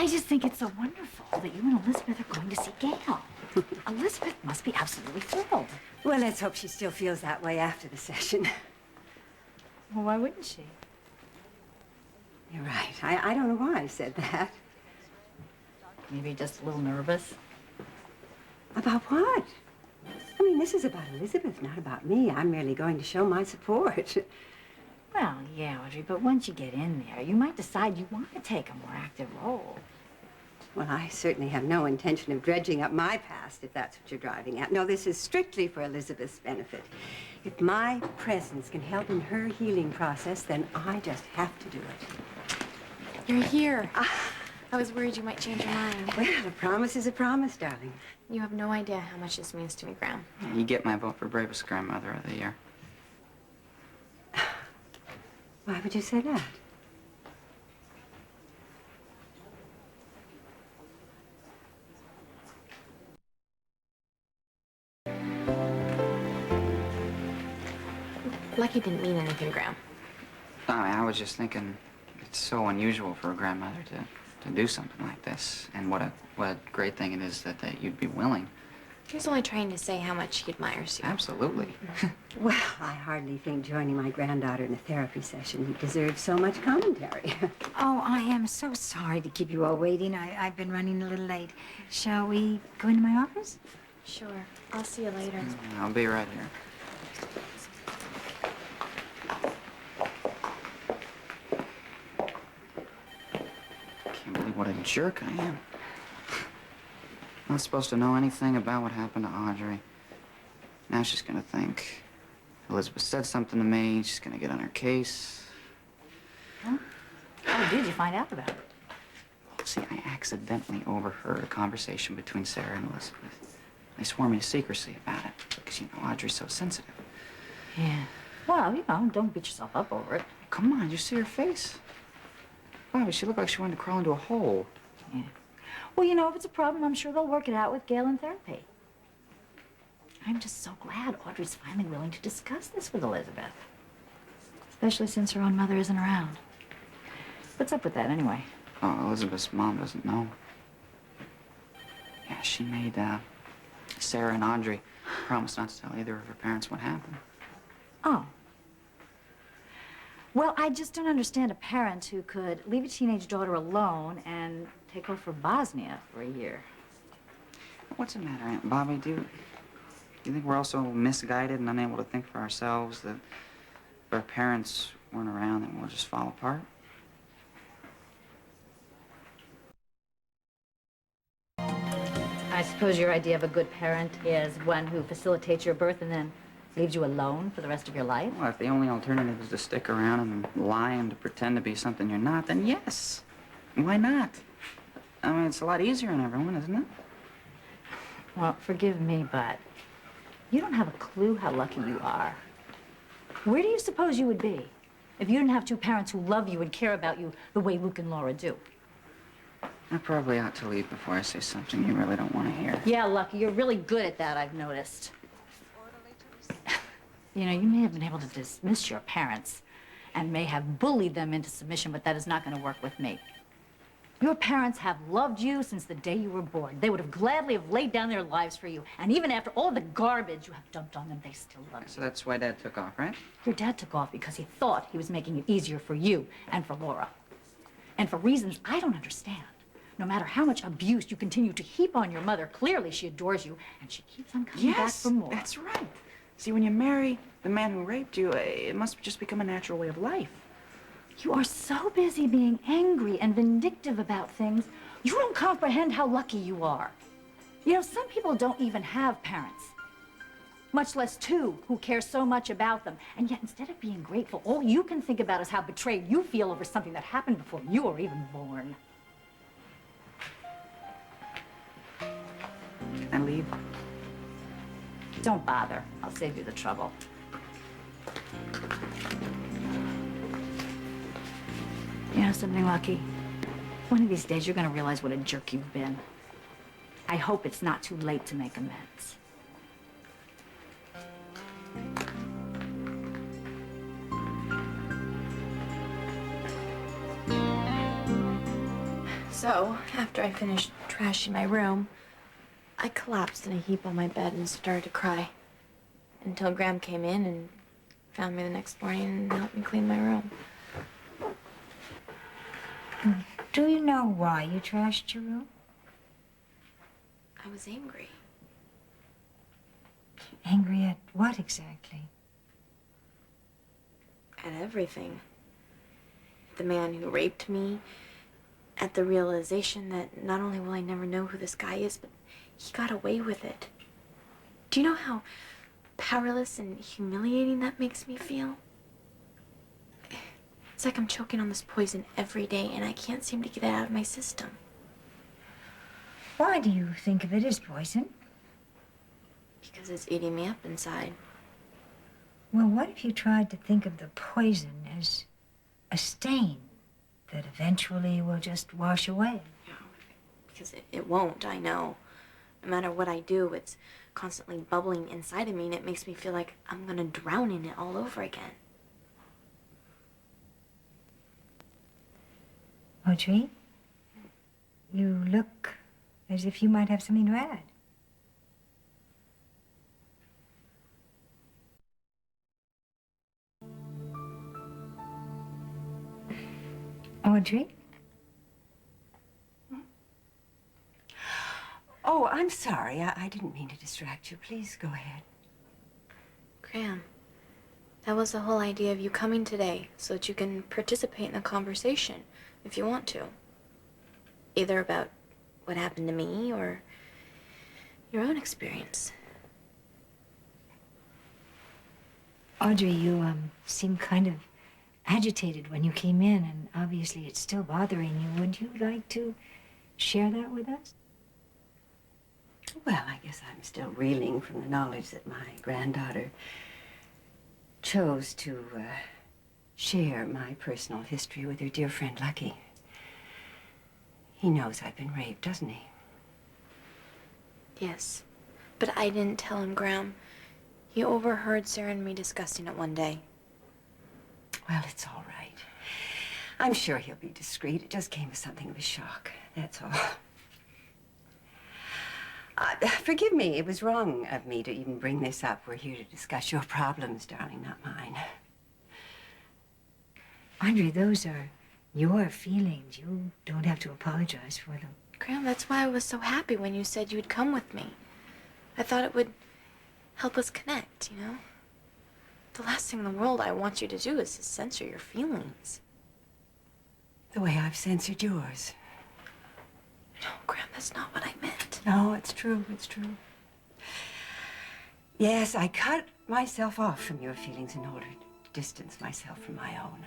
I just think it's so wonderful that you and Elizabeth are going to see Gail. Elizabeth must be absolutely thrilled. Well, let's hope she still feels that way after the session. Well, why wouldn't she? You're right. I don't know why I said that. Maybe just a little nervous. About what? I mean, this is about Elizabeth, not about me. I'm merely going to show my support. Well, yeah, Audrey, but once you get in there, you might decide you want to take a more active role. Well, I certainly have no intention of dredging up my past, if that's what you're driving at. No, this is strictly for Elizabeth's benefit. If my presence can help in her healing process, then I just have to do it. You're here. I was worried you might change your mind. Well, a promise is a promise, darling. You have no idea how much this means to me, Graham. You get my vote for bravest grandmother of the year. Why would you say that? Lucky didn't mean anything, Graham. I was just thinking it's so unusual for a grandmother to do something like this. And what a great thing it is that you'd be willing. He was only trying to say how much he admires you. Absolutely. Well, I hardly think joining my granddaughter in a therapy session deserves so much commentary. Oh, I am so sorry to keep you all waiting. I've been running a little late. Shall we go into my office? Sure. I'll see you later. I'll be right here. Can't believe what a jerk I am. I'm not supposed to know anything about what happened to Audrey. Now she's gonna think Elizabeth said something to me. She's gonna get on her case. Huh? How did you find out about it? See, I accidentally overheard a conversation between Sarah and Elizabeth. They swore me to secrecy about it because, you know, Audrey's so sensitive. Yeah. Well, you know, don't beat yourself up over it. Come on, you see her face? Bobby, she looked like she wanted to crawl into a hole. Yeah. Well, you know, if it's a problem, I'm sure they'll work it out with Gail in therapy. I'm just so glad Audrey's finally willing to discuss this with Elizabeth. Especially since her own mother isn't around. What's up with that, anyway? Oh, Elizabeth's mom doesn't know. Yeah, she made Sarah and Audrey promise not to tell either of her parents what happened. Oh. Well, I just don't understand a parent who could leave a teenage daughter alone and take her for Bosnia for a year. What's the matter, Aunt Bobby? Do you think we're also misguided and unable to think for ourselves that if our parents weren't around, then we'll just fall apart? I suppose your idea of a good parent is one who facilitates your birth and then leaves you alone for the rest of your life? Well, if the only alternative is to stick around and lie and to pretend to be something you're not, then yes. Why not? I mean, it's a lot easier on everyone, isn't it? Well, forgive me, but you don't have a clue how lucky you are. Where do you suppose you would be if you didn't have two parents who love you and care about you the way Luke and Laura do? I probably ought to leave before I say something you really don't want to hear. Yeah, Lucky, you're really good at that, I've noticed. You know, you may have been able to dismiss your parents and may have bullied them into submission, but that is not going to work with me. Your parents have loved you since the day you were born. They would have gladly have laid down their lives for you. And even after all the garbage you have dumped on them, they still love you. So that's why Dad took off, right? Your dad took off because he thought he was making it easier for you and for Laura. And for reasons I don't understand. No matter how much abuse you continue to heap on your mother, clearly she adores you, and she keeps on coming back for more. That's right. See, when you marry the man who raped you, it must just become a natural way of life. You are so busy being angry and vindictive about things, you don't comprehend how lucky you are. You know, some people don't even have parents, much less two who care so much about them. And yet, instead of being grateful, all you can think about is how betrayed you feel over something that happened before you were even born. And leave. Don't bother. I'll save you the trouble. You know something, Lucky? One of these days, you're going to realize what a jerk you've been. I hope it's not too late to make amends. So, after I finished trashing my room, I collapsed in a heap on my bed and started to cry. Until Graham came in and found me the next morning and helped me clean my room. Do you know why you trashed your room? I was angry. Angry at what exactly? At everything. The man who raped me, at the realization that not only will I never know who this guy is, but he got away with it. Do you know how powerless and humiliating that makes me feel? It's like I'm choking on this poison every day and I can't seem to get it out of my system. Why do you think of it as poison? Because it's eating me up inside. Well, what if you tried to think of the poison as a stain that eventually will just wash away? Yeah, because it won't, I know. No matter what I do, it's constantly bubbling inside of me and it makes me feel like I'm gonna drown in it all over again. Audrey, you look as if you might have something to add. Audrey? Oh, I'm sorry. I didn't mean to distract you. Please go ahead. Graham, that was the whole idea of you coming today, so that you can participate in the conversation if you want to. Either about what happened to me or your own experience. Audrey, you seemed kind of agitated when you came in, and obviously it's still bothering you. Would you like to share that with us? Well, I guess I'm still reeling from the knowledge that my granddaughter chose to share my personal history with her dear friend Lucky. He knows I've been raped, doesn't he? Yes, but I didn't tell him, Graham. He overheard Sarah and me discussing it one day. Well, it's all right. I'm sure he'll be discreet. It just came as something of a shock, that's all. Forgive me, it was wrong of me to even bring this up. We're here to discuss your problems, darling, not mine. Audrey, those are your feelings. You don't have to apologize for them. Graham, that's why I was so happy when you said you would come with me. I thought it would help us connect, you know? The last thing in the world I want you to do is to censor your feelings. The way I've censored yours. No, Graham, that's not what I meant. No, it's true, it's true. Yes, I cut myself off from your feelings in order to distance myself from my own.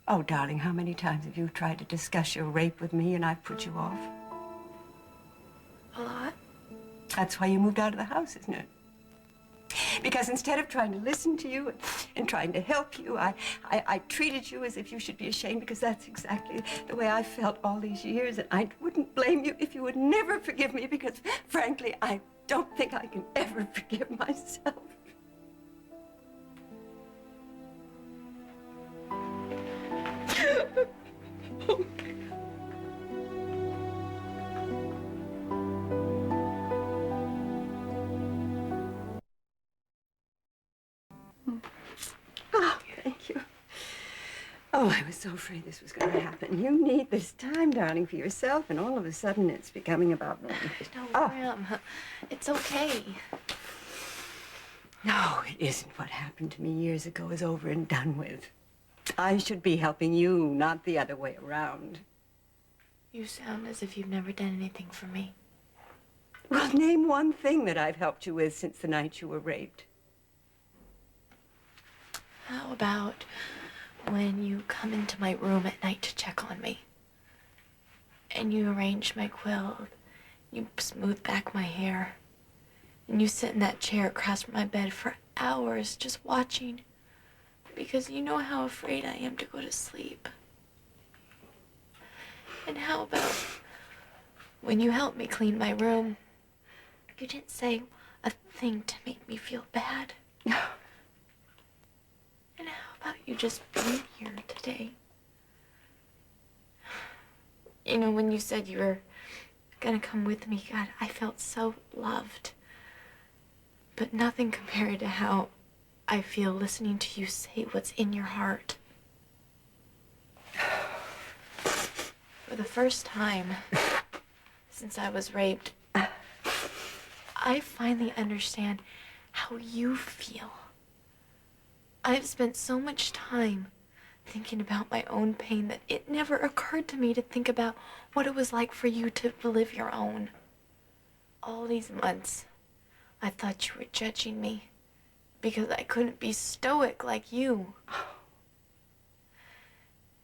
Oh, darling, how many times have you tried to discuss your rape with me and I've put you off? A lot? That's why you moved out of the house, isn't it? Because instead of trying to listen to you and trying to help you, I treated you as if you should be ashamed, because that's exactly the way I felt all these years. And I wouldn't blame you if you would never forgive me, because frankly, I don't think I can ever forgive myself. Oh, thank you. Oh, I was so afraid this was going to happen. You need this time, darling, for yourself, and all of a sudden it's becoming about me. No, Oh. Graham, it's okay. No, it isn't. What happened to me years ago is over and done with. I should be helping you, not the other way around. You sound as if you've never done anything for me. Well, name one thing that I've helped you with since the night you were raped. How about when you come into my room at night to check on me? And you arrange my quilt, you smooth back my hair, and you sit in that chair across from my bed for hours just watching, because you know how afraid I am to go to sleep. And how about when you help me clean my room, you didn't say a thing to make me feel bad. No. And how about you just being here today? You know, when you said you were gonna come with me, God, I felt so loved. But nothing compared to how I feel listening to you say what's in your heart. For the first time since I was raped, I finally understand how you feel. I've spent so much time thinking about my own pain that it never occurred to me to think about what it was like for you to live your own. All these months, I thought you were judging me because I couldn't be stoic like you.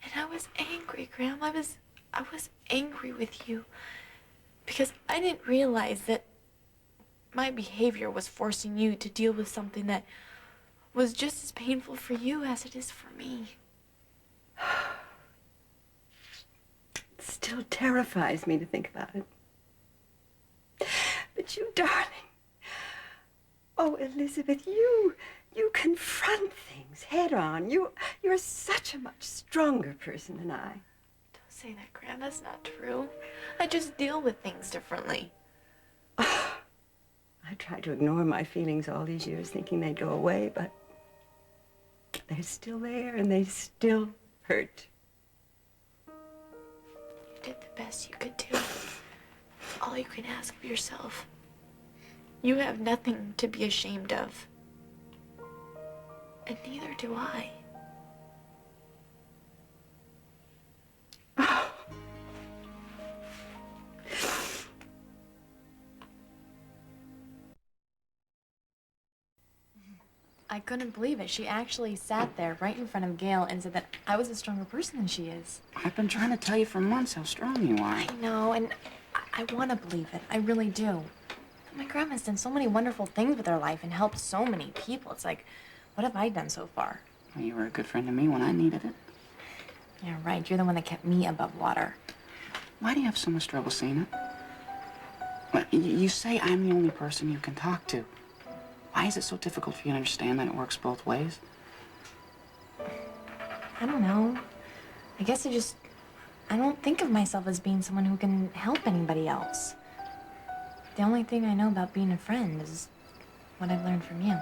And I was angry, Graham. I was angry with you because I didn't realize that my behavior was forcing you to deal with something that was just as painful for you as it is for me. It still terrifies me to think about it. But you, darling. Oh, Elizabeth, you confront things head on. You're such a much stronger person than I. Don't say that, Graham. That's not true. I just deal with things differently. I tried to ignore my feelings all these years, thinking they'd go away, but they're still there and they still hurt. You did the best you could do. All you can ask of yourself. You have nothing to be ashamed of. And neither do I. I couldn't believe it. She actually sat there right in front of Gail and said that I was a stronger person than she is. I've been trying to tell you for months how strong you are. I know, and I want to believe it. I really do. My grandma's done so many wonderful things with her life and helped so many people. It's like, what have I done so far? Well, you were a good friend to me when I needed it. Yeah, right. You're the one that kept me above water. Why do you have so much trouble seeing it? Well, you say I'm the only person you can talk to. Why is it so difficult for you to understand that it works both ways? I don't know. I guess I don't think of myself as being someone who can help anybody else. The only thing I know about being a friend is what I've learned from you.